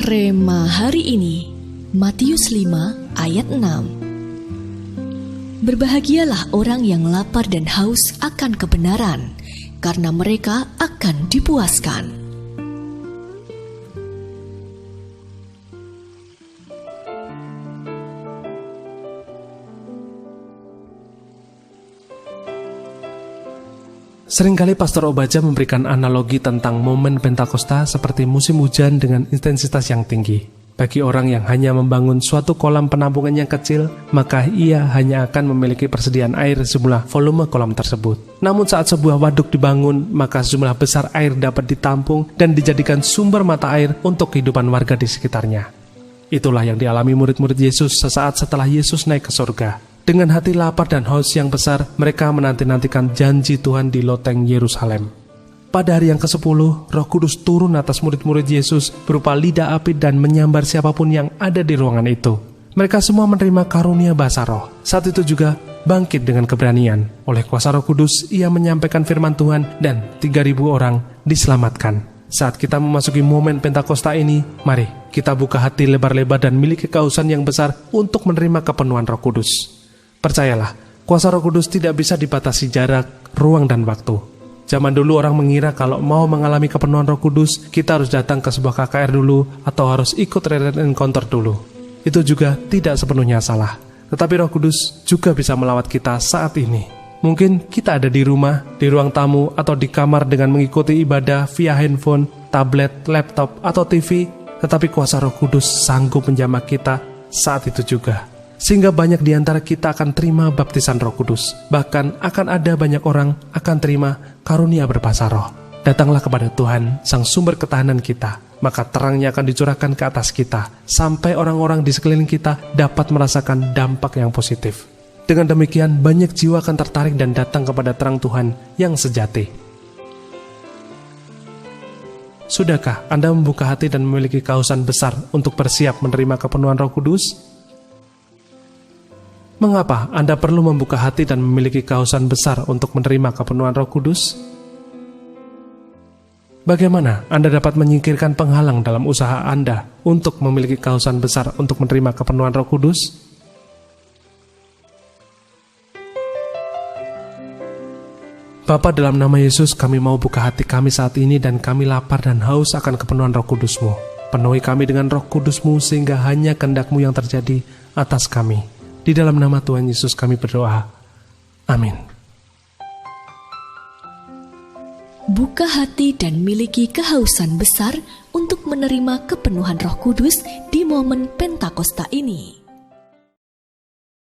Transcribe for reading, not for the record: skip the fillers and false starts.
Rema hari ini, Matius 5 ayat 6. Berbahagialah orang yang lapar dan haus akan kebenaran, karena mereka akan dipuaskan. Seringkali Pastor Obaja memberikan analogi tentang momen Pentakosta seperti musim hujan dengan intensitas yang tinggi. Bagi orang yang hanya membangun suatu kolam penampungan yang kecil, maka ia hanya akan memiliki persediaan air sejumlah volume kolam tersebut. Namun saat sebuah waduk dibangun, maka sejumlah besar air dapat ditampung dan dijadikan sumber mata air untuk kehidupan warga di sekitarnya. Itulah yang dialami murid-murid Yesus sesaat setelah Yesus naik ke surga. Dengan hati lapar dan haus yang besar, mereka menanti-nantikan janji Tuhan di loteng Yerusalem. Pada hari yang ke-10, Roh Kudus turun atas murid-murid Yesus berupa lidah api dan menyambar siapapun yang ada di ruangan itu. Mereka semua menerima karunia bahasa roh. Saat itu juga bangkit dengan keberanian. Oleh kuasa Roh Kudus, ia menyampaikan firman Tuhan dan 3.000 orang diselamatkan. Saat kita memasuki momen Pentakosta ini, mari kita buka hati lebar-lebar dan miliki kehausan yang besar untuk menerima kepenuhan Roh Kudus. Percayalah, kuasa Roh Kudus tidak bisa dibatasi jarak, ruang, dan waktu. Zaman dulu orang mengira kalau mau mengalami kepenuhan Roh Kudus, kita harus datang ke sebuah KKR dulu atau harus ikut retreat encounter dulu. Itu juga tidak sepenuhnya salah. Tetapi Roh Kudus juga bisa melawat kita saat ini. Mungkin kita ada di rumah, di ruang tamu, atau di kamar dengan mengikuti ibadah via handphone, tablet, laptop, atau TV, tetapi kuasa Roh Kudus sanggup menjamah kita saat itu juga. Sehingga banyak di antara kita akan terima baptisan Roh Kudus. Bahkan akan ada banyak orang akan terima karunia berbahasa roh. Datanglah kepada Tuhan, sang sumber ketahanan kita. Maka terangnya akan dicurahkan ke atas kita, sampai orang-orang di sekeliling kita dapat merasakan dampak yang positif. Dengan demikian, banyak jiwa akan tertarik dan datang kepada terang Tuhan yang sejati. Sudahkah Anda membuka hati dan memiliki kehausan besar untuk bersiap menerima kepenuhan Roh Kudus? Mengapa Anda perlu membuka hati dan memiliki kehausan besar untuk menerima kepenuhan Roh Kudus? Bagaimana Anda dapat menyingkirkan penghalang dalam usaha Anda untuk memiliki kehausan besar untuk menerima kepenuhan Roh Kudus? Bapa, dalam nama Yesus, kami mau buka hati kami saat ini dan kami lapar dan haus akan kepenuhan Roh Kudus-Mu. Penuhi kami dengan Roh Kudus-Mu sehingga hanya kehendak-Mu yang terjadi atas kami. Di dalam nama Tuhan Yesus kami berdoa. Amin. Buka hati dan miliki kehausan besar untuk menerima kepenuhan Roh Kudus di momen Pentakosta ini.